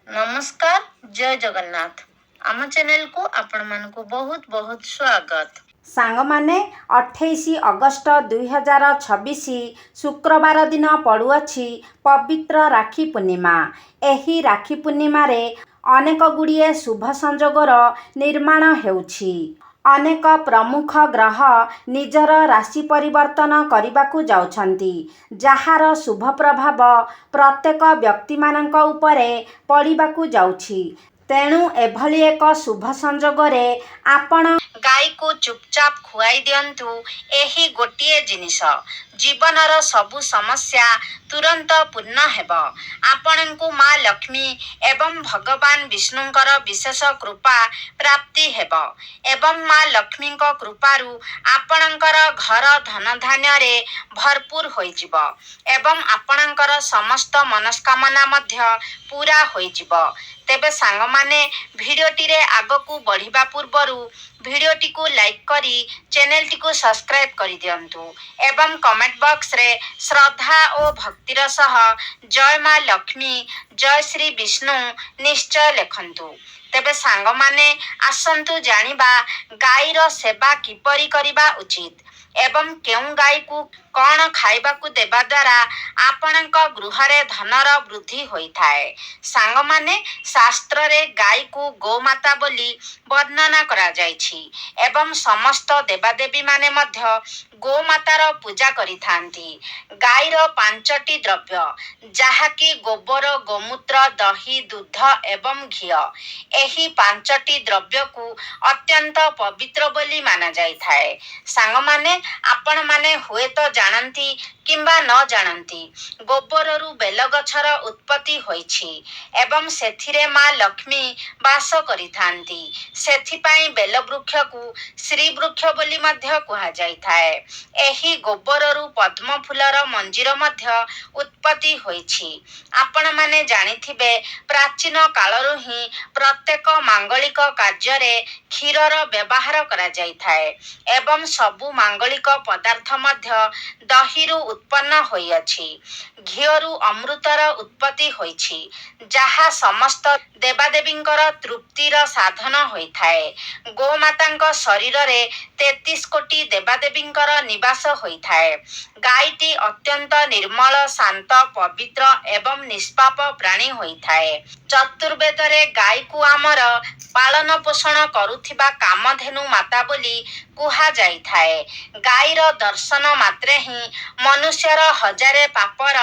नमस्कार जय जगन्नाथ आम चैनल को आपण मानकु बहुत बहुत स्वागत। सांगमाने 28 अगस्ट 2026 शुक्रवार दिन पड़ुअछि पवित्र राखी पूर्णिमा। एही राखी पूर्णिमा रे अनेक गुड़िए शुभ संजोगर निर्माण हेउछि। अनेक प्रमुख ग्रह निजर राशि परिवर्तन करबाकू जाउछन्ति, जहार शुभ प्रभाव प्रत्येक व्यक्ति मानक उपरे पड़िबाकू जाउछि। तेणु एभली एक शुभ संजोगरे आपण गाई को चुपचाप खुआई दियंतु। एही गोटिए जिनिस जीवनर सबु समस्या तुरंत पूर्ण हेब। आपणंकु माँ लक्ष्मी एवं भगवान विष्णुंकर विशेष कृपा प्राप्ति हेब एवं माँ लक्ष्मी कृपारु आपणंकर घर धन धान्य रे भरपूर होइजिब एवं आपणंकर समस्त मनस्कामना मध्य पूरा होइजिब। तेबे सांग माने भिडियोटी रे आगकू बढ़िबा पूर्वरु भिडियोटी को लाइक करी चैनल टी को सब्सक्राइब करी दियंतु एवं कमेंट बॉक्स रे श्रद्धा और भक्तिर सह जय माँ लक्ष्मी जय श्री विष्णु निश्चय लेखंतु। तेबे सांग माने आसंतु जानिबा गाईर सेवा किपरि करिबा उचित एवं केउं गाई को कौन खाइबाकू देबा द्वारा आपणक गृहरे धनर वृद्धि होइथाए। सांग माने शास्त्र रे गाई को गोमाता बोली वर्णना करा जाइछि एवं समस्त देवादेवी माने मध्य गोमातार पूजा करिथांती। गाईर 5टी द्रव्य जहाँकि गोबर गोमूत्र दही दूध एवं घी एही 5टी द्रव्य को अत्यंत पवित्र बोली माना जाइथाए। सांग माने आपण माने हुए तो जानती किंबा न जानती गोबररू बेल गछर उत्पत्ति होइछि एवं सेथिरे माँ लक्ष्मी वास करिथांती। सेथिपाई बेल वृक्ष को श्री वृक्ष बोली मध्य कुहा जाइथाए। एही गोबररू पद्म फूलर मंजीर मध्य उत्पत्ति होइछि। आपण माने जानिथिबे प्राचीन कालरू ही प्रत्येक मांगलिक कार्य क्षीरर व्यवहार करा जाइथाए एवं सबु मांगलिक पदार्थ मध्य दहीरू उत्पन्न होइअछि। घीरू अमृतर उत्पत्ति होइछि जहा समस्त देवादेवींकर तृप्तिर साधन होइथाए। गोमातांक शरीर रे 33 कोटी देवादेवींकर निवास होइथाए। गाईटी अत्यंत निर्मल शांत पवित्र एवं निष्पाप प्राणी होइथाए। चतुर्वेदरे गाई को आमर पालन पोषण करुथिबा कामधेनु माता बोली कुहा जाइथाए। गाईर दर्शन मात्रे ही मनुष्यर हजारे पापर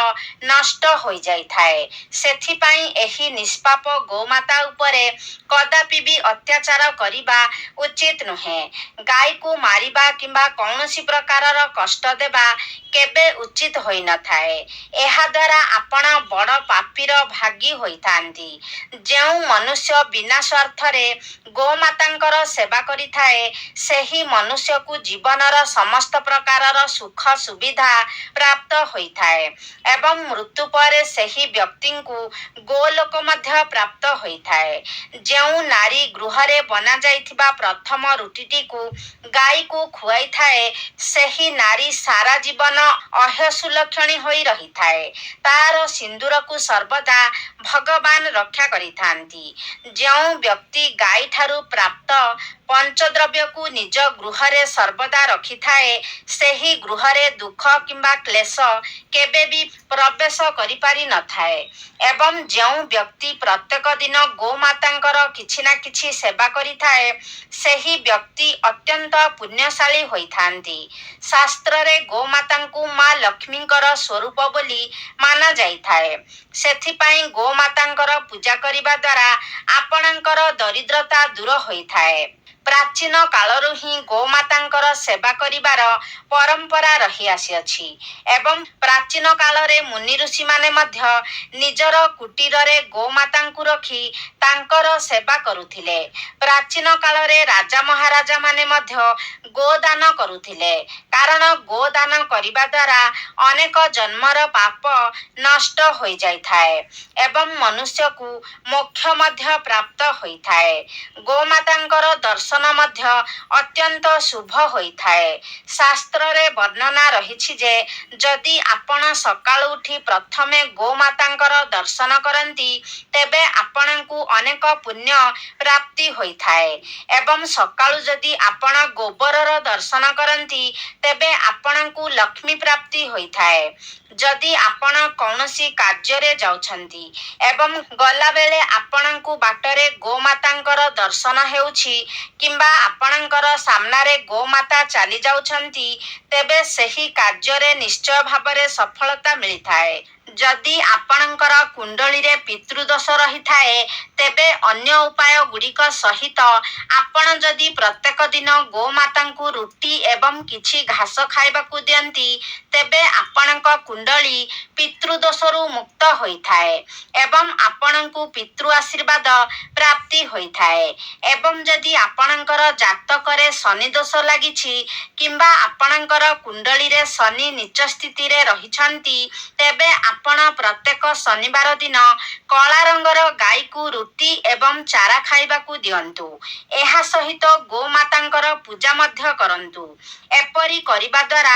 नष्ट होई जाइथाए। सेथिपाई एही निष्पाप गोमाता उपरे कदापि भी अत्याचार करिबा उचित नुहे। गाई को मारिबा किंबा कौनसी प्रकारर कष्ट देबा केबे उचित होई न थाए। एहा द्वारा आपण बड़ पापीर भागी होइथांती। जेउ मनुष्य बिना स्वार्थरे गोमातांकर सेवा करिथाए सेही मनुष्य को जीवनर समस्त प्रकारर सुख सुविधा प्राप्त होइथाए एवं मृत्यु पर सेही व्यक्ति को गोलोक मध्य प्राप्त होइथाए। जेउ नारी गृहरे बना जाइथिबा प्रथम रुटीटी को गाई को खुआई थाए सेही नारी सारा जीवन अहसुलक्षणी होई रहिथाए। तार सिंदूर को सर्वदा भगवान रक्षा करिथांती। जेउ व्यक्ति गाई ठारू प्राप्त पंचद्रव्य को निज गृहरे सर्वदा रखिथाए सेही गृहरे दुख किंबा क्लेश केबे भी प्रवेश करि पारि न थाए एवं जेउ व्यक्ति प्रत्येक दिन गोमातांकर किछि ना किछि सेवा करिथाए सेही व्यक्ति अत्यंत पुण्यशाली होइथांती। शास्त्र रे गोमातांकु माँ लक्ष्मींकर स्वरूप बोली माना जाइथाए। सेथिपाई गोमातांकर पूजा करिबा द्वारा आपणंकर दरिद्रता दूर होइथाए। प्राचीन कालरू ही गोमातांकर सेवा करिबार परंपरा रही आसीअछि एवं प्राचीन काल रे मुनि ऋषि माने मध्य निजर कुटीर रे गोमातांकु रखी तांकर सेवा करुथिले। प्राचीन काल रे राजा महाराजा माने मध्य गोदान करुथिले कारण गोदान करिबा द्वारा अनेक जन्मर पाप नष्ट होई जाइथाए एवं मनुष्य को मोक्ष मध्य प्राप्त होइथाए। गोमातांकर दर्शन मध्य अत्यंत शुभ होइथाए। शास्त्र रे वर्णना रहिछि जे जदि आपण सकाळु उठी प्रथमे गोमातांकर दर्शन करंती तेबे आपणंक ଅନେକ ପୁଣ୍ୟ ପ୍ରାପ୍ତି ହୋଇଥାଏ। ଏବଂ ସକାଳୁ ଯଦି ଆପଣ ଗୋବରର ଦର୍ଶନ କରନ୍ତି ତେବେ ଆପଣଙ୍କୁ ଲକ୍ଷ୍ମୀ ପ୍ରାପ୍ତି ହୋଇଥାଏ। ଯଦି ଆପଣ କୌଣସି କାର୍ଯ୍ୟରେ ଯାଉଛନ୍ତି ଏବଂ ଗଲାବେଳେ ଆପଣଙ୍କୁ ବାଟରେ ଗୋମାତାଙ୍କର ଦର୍ଶନ ହେଉଛି କିମ୍ବା ଆପଣଙ୍କର ସାମ୍ନାରେ ଗୋମାତା ଚାଲି ଯାଉଛନ୍ତି ତେବେ ସେହି କାର୍ଯ୍ୟରେ ନିଶ୍ଚୟ ଭାବରେ ସଫଳତା ମିଳିଥାଏ। ଯଦି ଆପଣଙ୍କର କୁଣ୍ଡଳୀରେ ପିତୃଦୋଷ ରହିଥାଏ ତେବେ ଅନ୍ୟ ଉପାୟ ଗୁଡ଼ିକ ସହିତ ଆପଣ ଯଦି ପ୍ରତ୍ୟେକ ଦିନ ଗୋମାତାଙ୍କୁ ରୁଟି ଏବଂ କିଛି ଘାସ ଖାଇବାକୁ ଦିଅନ୍ତି ତେବେ ଆପଣଙ୍କ କୁଣ୍ଡଳୀ ପିତୃଦୋଷରୁ ମୁକ୍ତ ହୋଇଥାଏ ଏବଂ ଆପଣଙ୍କୁ ପିତୃ ଆଶୀର୍ବାଦ ପ୍ରାପ୍ତି ହୋଇଥାଏ। ଏବଂ ଯଦି ଆପଣଙ୍କର ଜାତକରେ ଶନି ଦୋଷ ଲାଗିଛି କିମ୍ବା ଆପଣଙ୍କର କୁଣ୍ଡଳୀରେ ଶନି ନୀଚ ସ୍ଥିତିରେ ରହିଛନ୍ତି ତେବେ ଆପଣ ପ୍ରତ୍ୟେକ ଶନିବାର ଦିନ କଳା ରଙ୍ଗର ଗାଈକୁ ରୁଟି ଏବଂ ଚାରା ଖାଇବାକୁ ଦିଅନ୍ତୁ। ଏହା ସହିତ ଗୋମାତାଙ୍କର ପୂଜା ମଧ୍ୟ କରନ୍ତୁ। ଏପରି କରିବା ଦ୍ୱାରା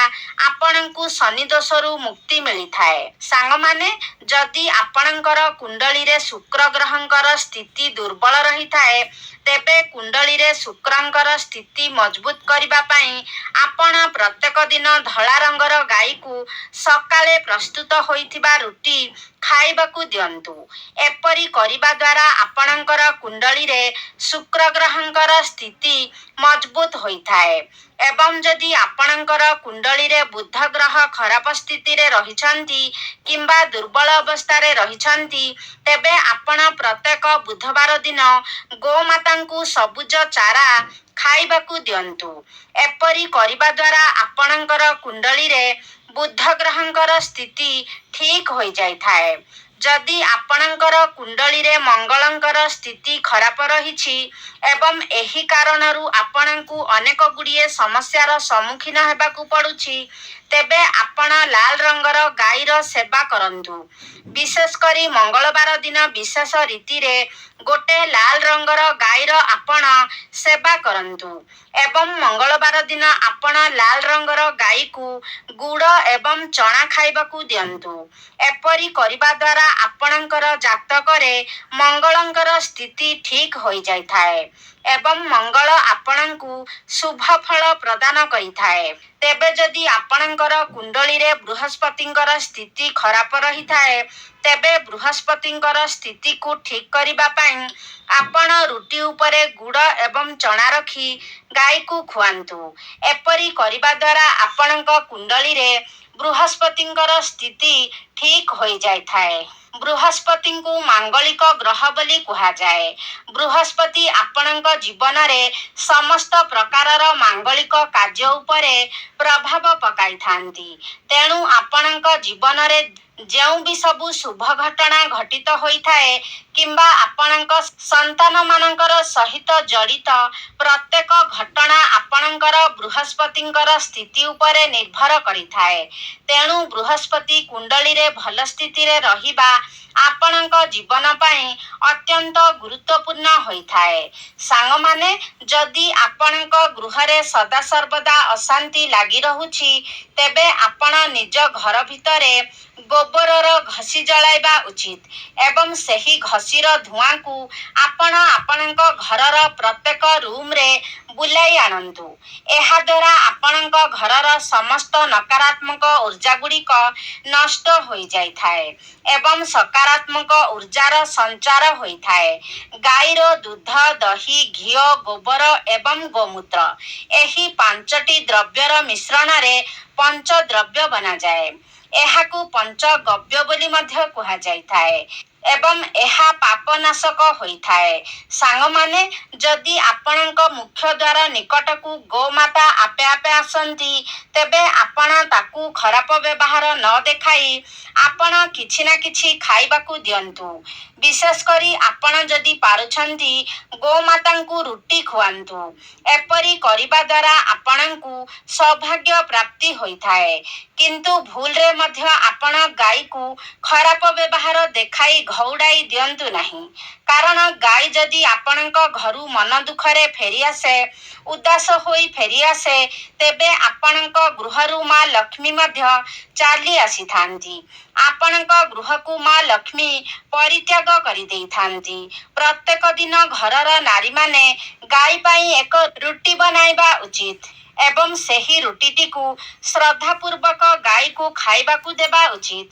ଆପଣଙ୍କୁ ଶନି ଦୋଷରୁ ମୁକ୍ତି ମିଳିଥାଏ। ସାଙ୍ଗମାନେ, ଯଦି ଆପଣଙ୍କର କୁଣ୍ଡଳୀରେ ଶୁକ୍ର ଗ୍ରହଙ୍କର ସ୍ଥିତି ଦୁର୍ବଳ ରହିଥାଏ ତେବେ କୁଣ୍ଡଳୀରେ ଶୁକ୍ରଙ୍କର ସ୍ଥିତି ମଜବୁତ କରିବା ପାଇଁ ଆପଣ ପ୍ରତ୍ୟେକ ଦିନ ଧଳା ରଙ୍ଗର ଗାଈକୁ ସକାଳେ ପ୍ରସ୍ତୁତ ହୋଇଥିବା ରୁଟି ଖାଇବାକୁ ଦିଅନ୍ତୁ। ଏପରି କରିବା ଦ୍ୱାରା ଆପଣଙ୍କର କୁଣ୍ଡଳୀରେ ଶୁକ୍ର ଗ୍ରହଙ୍କର ସ୍ଥିତି ମଜବୁତ ହୋଇଥାଏ। ଏବଂ ଯଦି ଆପଣଙ୍କର କୁଣ୍ଡଳୀରେ ବୁଧ ଗ୍ରହ ଖରାପ ସ୍ଥିତିରେ ରହିଛନ୍ତି କିମ୍ବା ଦୁର୍ବଳ ଅବସ୍ଥାରେ ରହିଛନ୍ତି ତେବେ ଆପଣ ପ୍ରତ୍ୟେକ ବୁଧବାର ଦିନ ଗୋମାତାଙ୍କୁ ସବୁଜ ଚାରା ଖାଇବାକୁ ଦିଅନ୍ତୁ। ଏପରି କରିବା ଦ୍ୱାରା ଆପଣଙ୍କର କୁଣ୍ଡଳୀରେ ବୁଧ ଗ୍ରହଙ୍କର ସ୍ଥିତି ଠିକ୍ ହୋଇଯାଇଥାଏ। ଯଦି ଆପଣଙ୍କର କୁଣ୍ଡଳୀରେ ମଙ୍ଗଳଙ୍କର ସ୍ଥିତି ଖରାପ ରହିଛି ଏବଂ ଏହି କାରଣରୁ ଆପଣଙ୍କୁ ଅନେକ ଗୁଡ଼ିଏ ସମସ୍ୟାର ସମ୍ମୁଖୀନ ହେବାକୁ ପଡ଼ୁଛି ତେବେ ଆପଣ ଲାଲ ରଙ୍ଗର ଗାଈର ସେବା କରନ୍ତୁ। ବିଶେଷ କରି ମଙ୍ଗଳବାର ଦିନ ବିଶେଷ ରୀତିରେ ଗୋଟେ ଲାଲ ରଙ୍ଗର ଗାଈର ଆପଣ ସେବା କରନ୍ତୁ ଏବଂ ମଙ୍ଗଳବାର ଦିନ ଆପଣ ଲାଲ ରଙ୍ଗର ଗାଈକୁ ଗୁଡ଼ ଏବଂ ଚଣା ଖାଇବାକୁ ଦିଅନ୍ତୁ। ଏପରି କରିବା ଦ୍ୱାରା ଆପଣଙ୍କର ଜାତକରେ ମଙ୍ଗଳଙ୍କର ସ୍ଥିତି ଠିକ୍ ହୋଇଯାଇଥାଏ ଏବଂ ମଙ୍ଗଳ ଆପଣଙ୍କୁ ଶୁଭ ଫଳ ପ୍ରଦାନ କରିଥାଏ। ତେବେ ଯଦି ଆପଣଙ୍କର କୁଣ୍ଡଳୀରେ ବୃହସ୍ପତିଙ୍କର ସ୍ଥିତି ଖରାପ ରହିଥାଏ ତେବେ ବୃହସ୍ପତିଙ୍କର ସ୍ଥିତିକୁ ଠିକ୍ କରିବା ପାଇଁ ଆପଣ ରୁଟି ଉପରେ ଗୁଡ଼ ଏବଂ ଚଣା ରଖି ଗାଈକୁ ଖୁଆନ୍ତୁ। ଏପରି କରିବା ଦ୍ୱାରା ଆପଣଙ୍କ କୁଣ୍ଡଳୀରେ ବୃହସ୍ପତିଙ୍କର ସ୍ଥିତି ଠିକ୍ ହୋଇଯାଇଥାଏ। ବୃହସ୍ପତିଙ୍କୁ ମାଙ୍ଗଳିକ ଗ୍ରହ ବୋଲି କୁହାଯାଏ। ବୃହସ୍ପତି ଆପଣଙ୍କ ଜୀବନରେ ସମସ୍ତ ପ୍ରକାରର ମାଙ୍ଗଳିକ କାର୍ଯ୍ୟ ଉପରେ ପ୍ରଭାବ ପକାଇଥାନ୍ତି। ତେଣୁ ଆପଣଙ୍କ ଜୀବନରେ ଯେଉଁ ବି ସବୁ ଶୁଭ ଘଟଣା ଘଟିତ ହୋଇଥାଏ କିମ୍ବା ଆପଣଙ୍କ ସନ୍ତାନମାନଙ୍କର ସହିତ ଜଡ଼ିତ ପ୍ରତ୍ୟେକ ଘଟଣା ଆପଣଙ୍କର ବୃହସ୍ପତିଙ୍କର ସ୍ଥିତି ଉପରେ ନିର୍ଭର କରିଥାଏ। ତେଣୁ ବୃହସ୍ପତି କୁଣ୍ଡଳୀରେ ଭଲ ସ୍ଥିତିରେ ରହିବା ଆପଣଙ୍କ ଜୀବନ ପାଇଁ ଅତ୍ୟନ୍ତ ଗୁରୁତ୍ୱପୂର୍ଣ୍ଣ ହୋଇଥାଏ। ସାଙ୍ଗମାନେ, ଯଦି ଆପଣଙ୍କ ଗୃହରେ ସଦାସର୍ବଦା ଅଶାନ୍ତି ଲାଗି ରହୁଛି ତେବେ ଆପଣ ନିଜ ଘର ଭିତରେ ଗୋବରର ଘଷି ଜଳାଇବା ଉଚିତ ଏବଂ ସେହି ଘଷିର ଧୂଆଁକୁ ଆପଣ ଆପଣଙ୍କ ଘରର ପ୍ରତ୍ୟେକ ରୁମ୍ରେ ବୁଲାଇ ଆଣନ୍ତୁ। ଏହାଦ୍ୱାରା ଆପଣଙ୍କ ଘରର ସମସ୍ତ ନକାରାତ୍ମକ ଉର୍ଜା ଗୁଡ଼ିକ ନଷ୍ଟ ହୋଇଯାଇଥାଏ ଏବଂ ସକାରାତ୍ମକ ଉର୍ଜାର ସଞ୍ଚାର ହୋଇଥାଏ। ଗାଈର ଦୁଧ, ଦହି, ଘିଅ, ଗୋବର ଏବଂ ଗୋମୂତ୍ର ଏହି ପାଞ୍ଚଟି ଦ୍ରବ୍ୟର ମିଶ୍ରଣରେ ପଞ୍ଚଦ୍ରବ୍ୟ ବନାଯାଏ। ଏହାକୁ ପଞ୍ଚଗବ୍ୟ ବୋଲି ମଧ୍ୟ କୁହାଯାଇଥାଏ ଏବଂ ଏହା ପାପନାଶକ ହୋଇଥାଏ। ସାଙ୍ଗମାନେ, ଯଦି ଆପଣଙ୍କ ମୁଖ୍ୟ ଦ୍ୱାର ନିକଟକୁ ଗୋମାତା ଆପେ ଆପେ ଆସନ୍ତି ତେବେ ଆପଣ ତାକୁ ଖରାପ ବ୍ୟବହାର ନ ଦେଖାଇ ଆପଣ କିଛି ନା କିଛି ଖାଇବାକୁ ଦିଅନ୍ତୁ। ବିଶେଷ କରି ଆପଣ ଯଦି ପାରୁଛନ୍ତି ଗୋମାତାଙ୍କୁ ରୁଟି ଖୁଆନ୍ତୁ। ଏପରି କରିବା ଦ୍ୱାରା ଆପଣଙ୍କୁ ସୌଭାଗ୍ୟ ପ୍ରାପ୍ତି ହୋଇଥାଏ। କିନ୍ତୁ ଭୁଲରେ ମଧ୍ୟ ଆପଣ ଗାଈକୁ ଖରାପ ବ୍ୟବହାର ଦେଖାଇ ଘଉଡ଼ାଇ ଦିଅନ୍ତୁ ନାହିଁ। କାରଣ ଗାଈ ଯଦି ଆପଣଙ୍କ ଘରୁ ମନ ଦୁଃଖରେ ଫେରିଆସେ, ଉଦାସ ହୋଇ ଫେରିଆସେ, ତେବେ ଆପଣଙ୍କ ଗୃହରୁ ମା ଲକ୍ଷ୍ମୀ ମଧ୍ୟ ଚାଲି ଆସିଥାନ୍ତି। ଆପଣଙ୍କ ଗୃହକୁ ମା ଲକ୍ଷ୍ମୀ ପରିତ୍ୟାଗ କରିଦେଇଥାନ୍ତି। ପ୍ରତ୍ୟେକ ଦିନ ଘରର ନାରୀମାନେ ଗାଈ ପାଇଁ ଏକ ରୁଟି ବନାଇବା ଉଚିତ ଏବଂ ସେହି ରୁଟିଟିକୁ ଶ୍ରଦ୍ଧାପୂର୍ବକ ଗାଈକୁ ଖାଇବାକୁ ଦେବା ଉଚିତ।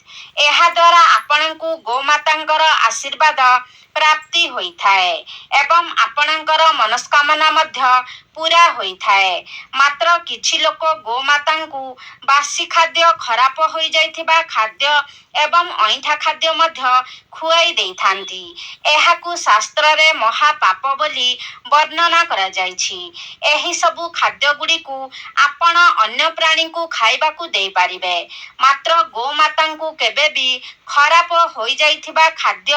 ଏହାଦ୍ୱାରା ଆପଣଙ୍କୁ ଗୋମାତାଙ୍କର ଆଶୀର୍ବାଦ ପ୍ରାପ୍ତି ହୋଇଥାଏ ଏବଂ ଆପଣଙ୍କର ମନସ୍କାମନା ମଧ୍ୟ ପୂରା ହୋଇଥାଏ। ମାତ୍ର କିଛି ଲୋକ ଗୋମାତାଙ୍କୁ ବାସି ଖାଦ୍ୟ, ଖରାପ ହୋଇଯାଇଥିବା ଖାଦ୍ୟ ଏବଂ ଅଇଁଠା ଖାଦ୍ୟ ମଧ୍ୟ ଖୁଆଇ ଦେଇଥାନ୍ତି। ଏହାକୁ ଶାସ୍ତ୍ରରେ ମହାପାପ ବୋଲି ବର୍ଣ୍ଣନା କରାଯାଇଛି। ଏହି ସବୁ ଖାଦ୍ୟଗୁଡ଼ିକୁ ଆପଣ ଅନ୍ୟ ପ୍ରାଣୀଙ୍କୁ ଖାଇବାକୁ ଦେଇପାରିବେ, ମାତ୍ର ଗୋମାତାଙ୍କୁ କେବେ ବି ଖରାପ ହୋଇଯାଇଥିବା ଖାଦ୍ୟ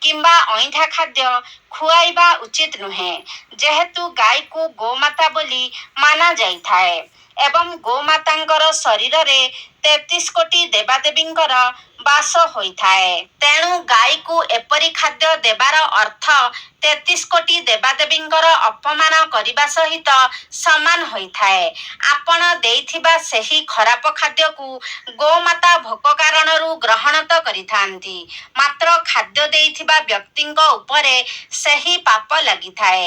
କିମ୍ବା ଅଇଁଠା ଖାଦ୍ୟ ଖୁଆଇବା ଉଚିତ ନୁହେଁ। ଯେହେତୁ ଗାଈକୁ ଗୋମାତା ବୋଲି ମାନାଯାଇଥାଏ ଏବଂ ଗୋମାତାଙ୍କର ଶରୀରରେ 33 କୋଟି ଦେବାଦେବୀଙ୍କର ବାସ ହୋଇଥାଏ, ତେଣୁ ଗାଈକୁ ଏପରି ଖାଦ୍ୟ ଦେବାର ଅର୍ଥ 33 କୋଟି ଦେବାଦେବୀଙ୍କର ଅପମାନ କରିବା ସହିତ ସମାନ ହୋଇଥାଏ। ଆପଣ ଦେଇଥିବା ସେହି ଖରାପ ଖାଦ୍ୟକୁ ଗୋମାତା ଭୋକ କାରଣରୁ ଗ୍ରହଣ ତ କରିଥାନ୍ତି, ମାତ୍ର ଖାଦ୍ୟ ଦେଇଥିବା ବ୍ୟକ୍ତିଙ୍କ ଉପରେ ସେହି ପାପ ଲାଗିଥାଏ।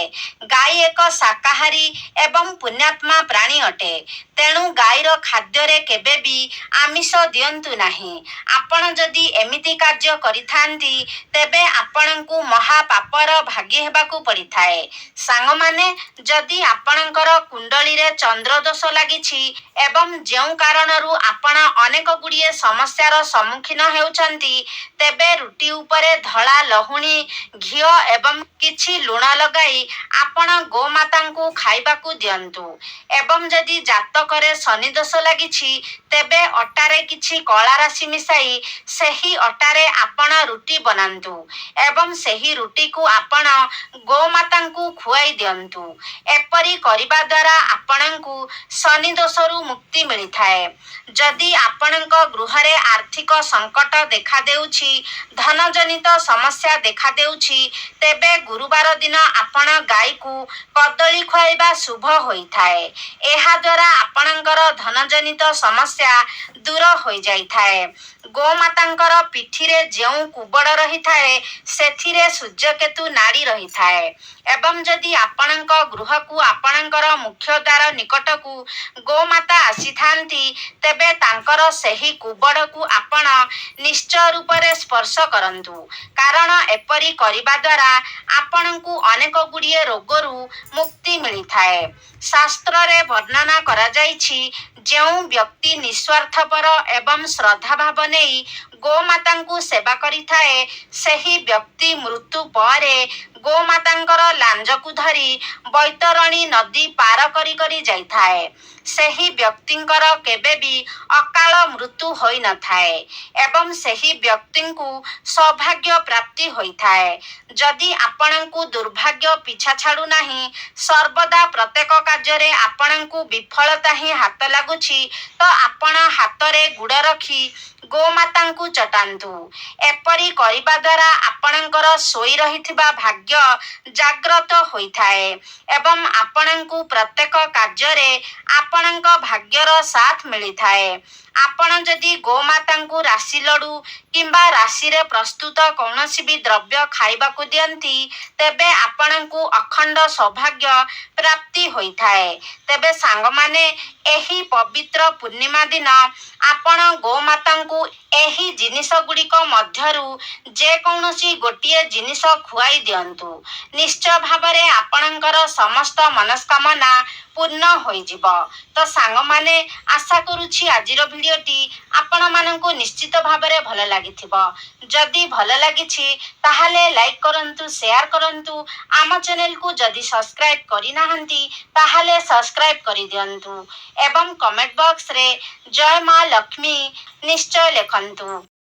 ଗାଈ ଏକ ଶାକାହାରୀ ଏବଂ ପୁଣ୍ୟାତ୍ମା ପ୍ରାଣୀ ଅଟେ, ତେଣୁ ଗାଈର ଖାଦ୍ୟରେ କେବେ ବି ଆମିଷ ଦିଅନ୍ତୁ ନାହିଁ। ଆପଣ ଯଦି ଏମିତି କାର୍ଯ୍ୟ କରିଥାନ୍ତି, ତେବେ ଆପଣଙ୍କୁ ମହାପାପର ଭାଗୀ ହେବାକୁ ପଡ଼ିଥାଏ। ସାଙ୍ଗମାନେ, ଯଦି ଆପଣଙ୍କର କୁଣ୍ଡଳୀରେ ଚନ୍ଦ୍ର ଦୋଷ ଲାଗିଛି ଏବଂ ଯେଉଁ କାରଣରୁ ଆପଣ ଅନେକ ଗୁଡ଼ିଏ ସମସ୍ୟାର ସମ୍ମୁଖୀନ ହେଉଛନ୍ତି, ତେବେ ରୁଟି ଉପରେ ଧଳା ଲହୁଣୀ, ଘିଅ ଏବଂ କିଛି ଲୁଣ ଲଗାଇ ଆପଣ ଗୋମାତାଙ୍କୁ ଖାଇବାକୁ ଦିଅନ୍ତୁ। ଏବଂ ଯଦି ଜାତକରେ ଶନି ଦୋଷ ଲାଗିଛି, ତେବେ ଅଟାରେ କିଛି କଳା ରାଶି ମିଶାଇ ସେହି ଅଟାରେ ଆପଣ ରୁଟି ବନାନ୍ତୁ ଏବଂ ସେହି ରୁଟିକୁ ଆପଣ ଗୋମାତାଙ୍କୁ ଖୁଆଇ ଦିଅନ୍ତୁ। ଏପରି କରିବା ଦ୍ୱାରା ଆପଣଙ୍କୁ ଶନି ଦୋଷରୁ ମୁକ୍ତି ମିଳିଥାଏ। ଯଦି ଆପଣଙ୍କ ଗୃହରେ ଆର୍ଥିକ ସଙ୍କଟ ଦେଖାଦେଉଛି, ଧନଜନିତ ସମସ୍ୟା ଦେଖାଦେଉଛି, ତେବେ ଗୁରୁବାର ଦିନ ଆପଣ ଗାଈକୁ କଦଳୀ ଖୁଆଇବା ଶୁଭ ହୋଇଥାଏ। ଏହାଦ୍ୱାରା ଆପଣଙ୍କର ଧନଜନିତ ସମସ୍ୟା ଦୂର ହୋଇଯାଇଥାଏ। ଗୋମାତାଙ୍କର ପିଠିରେ ଯେଉଁ କୁବଡ଼ ରହିଥାଏ, ସେଥିରେ ସୂର୍ଯ୍ୟକେତୁ ନାଡ଼ି ରହିଥାଏ ଏବଂ ଯଦି ଆପଣଙ୍କ ଗୃହକୁ ଆପଣଙ୍କର ମୁଖ୍ୟ ଦ୍ୱାର ନିକଟକୁ ଗୋମାତା ଆସିଥାନ୍ତି, ତେବେ ତାଙ୍କର ସେହି କୁବଡ଼କୁ ଆପଣ ନିଶ୍ଚୟ ରୂପରେ ସ୍ପର୍ଶ କରନ୍ତୁ। କାରଣ ଏପରି କରିବା ଦ୍ୱାରା ଆପଣଙ୍କୁ ଅନେକ ଗୁଡ଼ିଏ ରୋଗରୁ ମୁକ୍ତି ମିଳିଥାଏ। ଶାସ୍ତ୍ରରେ ବର୍ଣ୍ଣନା କରାଯାଇଛି, ଯେଉଁ ବ୍ୟକ୍ତି ନିଃସ୍ୱାର୍ଥପର ଏବଂ ଶ୍ରଦ୍ଧାଭାବ ନେଇ ଗୋମାତାଙ୍କୁ ସେବା କରିଥାଏ, ସେହି ବ୍ୟକ୍ତି ମୃତ୍ୟୁ ପରେ ଗୋମାତାଙ୍କର ଲାଞ୍ଜକୁ ଧରି ବୈତରଣୀ ନଦୀ ପାର କରି କରି ଯାଇଥାଏ। ସେହି ବ୍ୟକ୍ତିଙ୍କର କେବେ ବି ଅକାଳ ମୃତ୍ୟୁ ହୋଇନଥାଏ ଏବଂ ସେହି ବ୍ୟକ୍ତିଙ୍କୁ ସୌଭାଗ୍ୟ ପ୍ରାପ୍ତି ହୋଇଥାଏ। ଯଦି ଆପଣଙ୍କୁ ଦୁର୍ଭାଗ୍ୟ ପିଛା ଛାଡ଼ୁନାହିଁ, ସର୍ବଦା ପ୍ରତ୍ୟେକ କାର୍ଯ୍ୟରେ ଆପଣଙ୍କୁ ବିଫଳତା ହିଁ ହାତ ଲାଗୁଛି, ତ ଆପଣ ହାତରେ ଗୁଡ଼ ରଖି ଗୋମାତାଙ୍କୁ ଚଟାନ୍ତୁ। ଏପରି କରିବା ଦ୍ୱାରା ଆପଣଙ୍କର ଶୋଇ ରହିଥିବା ଭାଗ୍ୟ ଜାଗ୍ରତ ହୋଇଥାଏ ଏବଂ ଆପଣଙ୍କୁ ପ୍ରତ୍ୟେକ କାର୍ଯ୍ୟରେ ଆପଣଙ୍କ ଭାଗ୍ୟର ସାଥ ମିଳିଥାଏ। ଆପଣ ଯଦି ଗୋମାତାଙ୍କୁ ରାଶି ଲଡୁ କିମ୍ବା ରାଶିରେ ପ୍ରସ୍ତୁତ କୌଣସି ବି ଦ୍ରବ୍ୟ ଖାଇବାକୁ ଦିଅନ୍ତି, ତେବେ ଆପଣଙ୍କୁ ଅଖଣ୍ଡ ସୌଭାଗ୍ୟ ପ୍ରାପ୍ତି ହୋଇଥାଏ। ତେବେ ସାଙ୍ଗମାନେ, ଏହି ପବିତ୍ର ପୂର୍ଣ୍ଣିମା ଦିନ ଆପଣ ଗୋମାତାଙ୍କୁ ଏହି ଜିନିଷ ଗୁଡ଼ିକ ମଧ୍ୟରୁ ଯେକୌଣସି ଗୋଟିଏ ଜିନିଷ ଖୁଆଇ ଦିଅନ୍ତୁ। ନିଶ୍ଚୟ ଭାବରେ ଆପଣଙ୍କର ସମସ୍ତ ମନସ୍କାମନା ପୂର୍ଣ୍ଣ ହୋଇଯିବ। ତ ସାଙ୍ଗମାନେ, ଆଶା କରୁଛି ଆଜିର ଭିଡ଼ିଓଟି ଆପଣମାନଙ୍କୁ ନିଶ୍ଚିତ ଭାବରେ ଭଲ ଲାଗିଥିବ। ଯଦି ଭଲ ଲାଗିଛି ତାହେଲେ ଲାଇକ୍ କରନ୍ତୁ, ସେୟାର କରନ୍ତୁ। ଆମ ଚ୍ୟାନେଲକୁ ଯଦି ସବସ୍କ୍ରାଇବ୍ କରିନାହାନ୍ତି, ତାହେଲେ ସବସ୍କ୍ରାଇବ୍ କରିଦିଅନ୍ତୁ ଏବଂ କମେଣ୍ଟ ବକ୍ସରେ ଜୟ ମା ଲକ୍ଷ୍ମୀ ନିଶ୍ଚୟ ଲେଖନ୍ତୁ।